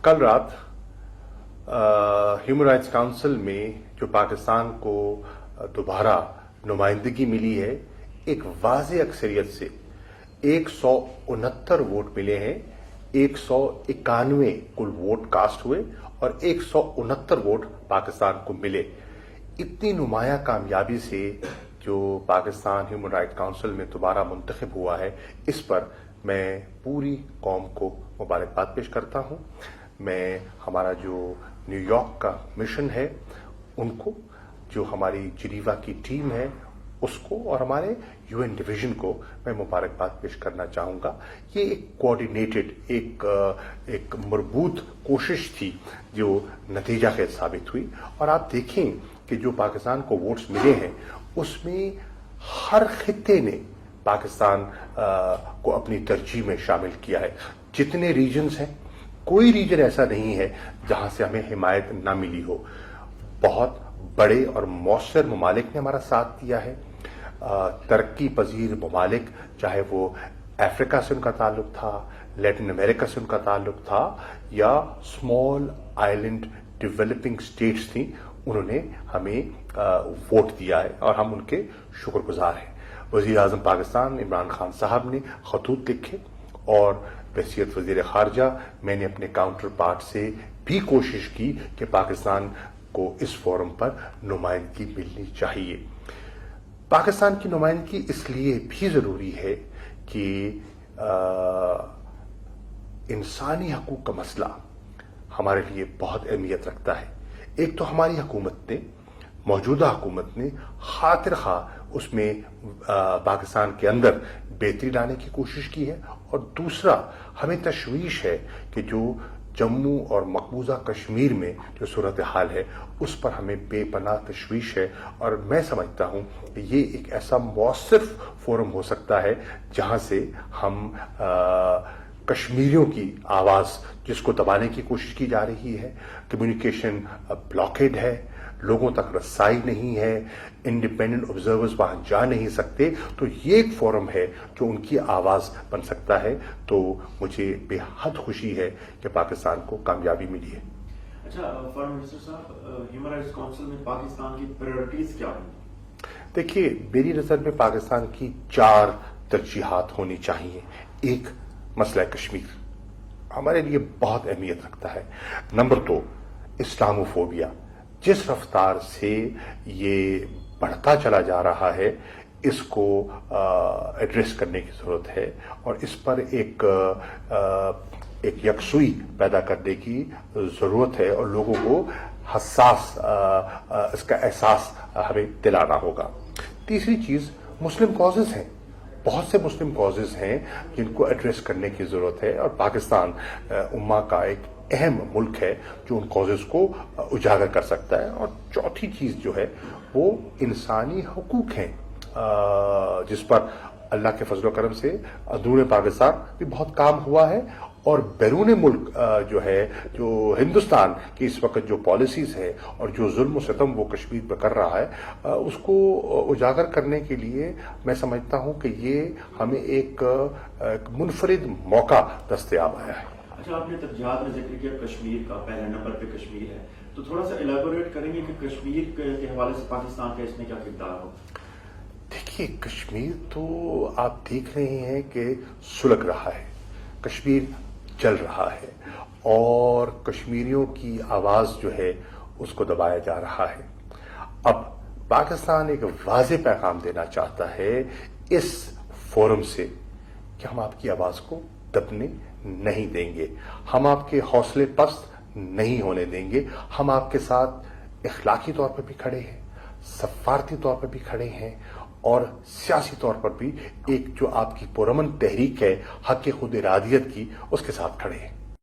कल रात human rights council में जो पाकिस्तान को दोबारा नुमाइंदगी मिली है, एक वाज़ेह अक्सरियत से 169 वोट मिले हैं। 191 कुल वोट कास्ट हुए और 169 वोट पाकिस्तान को मिले। इतनी नुमाया कामयाबी से जो पाकिस्तान ह्यूमन राइट्स काउंसिल में दोबारा मुंतखब हुआ है, इस पर मैं पूरी कौम को मुबारकबाद पेश करता हूं। मैं हमारा जो न्यूयॉर्क का मिशन है उनको, जो हमारी जिनीवा की टीम है उसको और हमारे यूएन डिवीजन को मैं मुबारकबाद पेश करना चाहूंगा। ये एक कोऑर्डिनेटेड, एक मरबूत कोशिश थी जो नतीजा खेज साबित हुई। और आप देखें कि जो पाकिस्तान को वोट्स मिले हैं उसमें हर खित्ते ने पाकिस्तान को अपनी तरजीह में शामिल किया है। जितने रीजन्स हैं, कोई रीजन ऐसा नहीं है जहां से हमें हिमायत ना मिली हो। बहुत बड़े और मौसर ममालिक ने हमारा साथ दिया है। तरक्की पजीर ममालिक, चाहे वो अफ्रीका से उनका ताल्लुक था, लैटिन अमेरिका से उनका ताल्लुक था, या स्मॉल आइलैंड डेवलपिंग स्टेट्स थी, उन्होंने हमें वोट दिया है और हम उनके शुक्रगुजार हैं। वजीर आजम पाकिस्तान इमरान खान साहब ने खतूत लिखे और वसीयत वजीर खारजा मैंने अपने काउंटर पार्ट से भी कोशिश की कि पाकिस्तान को इस फोरम पर नुमाइंदगी मिलनी चाहिए। पाकिस्तान की नुमाइंदगी इसलिए भी जरूरी है कि इंसानी हकूक का मसला हमारे लिए बहुत अहमियत रखता है। एक तो हमारी हुकूमत ने, मौजूदा हुकूमत ने खातिर खा उसमें पाकिस्तान के अंदर बेहतरी लाने की कोशिश की है, और दूसरा हमें तशवीश है कि जो जम्मू और मकबूजा कश्मीर में जो सूरत हाल है उस पर हमें बेपनाह तशवीश है। और मैं समझता हूं कि ये एक ऐसा मौसर फोरम हो सकता है जहां से हम कश्मीरियों की आवाज, जिसको दबाने की कोशिश की जा रही है, कम्युनिकेशन ब्लॉकेड है, लोगों तक रसाई नहीं है, इंडिपेंडेंट ऑब्जर्वर्स वहां जा नहीं सकते, तो ये एक फोरम है जो उनकी आवाज बन सकता है। तो मुझे बेहद खुशी है कि पाकिस्तान को कामयाबी मिली है। अच्छा फॉरेन मिनिस्टर साहब, ह्यूमन राइट्स काउंसिल में पाकिस्तान की प्रायोरिटीज क्या होंगी? देखिए, मेरी नजर में पाकिस्तान की 4 तरजीहात होनी चाहिए। एक, मसला कश्मीर हमारे लिए बहुत अहमियत रखता है। नंबर 2, इस्लामोफोबिया, जिस रफ्तार से ये बढ़ता चला जा रहा है, इसको एड्रेस करने की जरूरत है और इस पर एक यकसुई पैदा करने की जरूरत है और लोगों को हसास इसका एहसास हमें दिलाना होगा। तीसरी चीज, मुस्लिम कॉजेज हैं, बहुत से मुस्लिम कॉजेज हैं जिनको एड्रेस करने की जरूरत है और पाकिस्तान उम्मा का एक अहम मुल्क है जो उन कॉजेज को उजागर कर सकता है। और चौथी चीज जो है वो इंसानी हकूक हैं, जिस पर अल्लाह के फजल करम से अंदरूनी पाकिस्तान भी बहुत काम हुआ है और बैरून मुल्क जो है, जो हिंदुस्तान की इस वक्त जो पॉलिसीज है और जो जुल्म सितम वो कश्मीर पर कर रहा है, उसको उजागर करने के लिए मैं समझता हूं कि ये हमें एक मुनफरिद मौका दस्तयाब आया है। अच्छा, आपने तरजीहात में जिक्र किया कश्मीर का, पहले नंबर पे कश्मीर है, तो थोड़ा सा इलेबोरेट करेंगे कि कश्मीर के हवाले से पाकिस्तान का इसमें क्या किरदार हो? देखिए, कश्मीर तो आप देख रहे हैं कि सुलग रहा है, कश्मीर चल रहा है और कश्मीरियों की आवाज जो है उसको दबाया जा रहा है। अब पाकिस्तान एक वाज़ेह पैगाम देना चाहता है इस फोरम से कि हम आपकी आवाज को दबने नहीं देंगे, हम आपके हौसले पस्त नहीं होने देंगे, हम आपके साथ इखलाकी तौर पर भी खड़े हैं, सफारती तौर पर भी खड़े हैं और सियासी तौर पर भी एक जो आपकी पुरअमन तहरीक है हक खुद इरादियत की, उसके साथ खड़े हैं।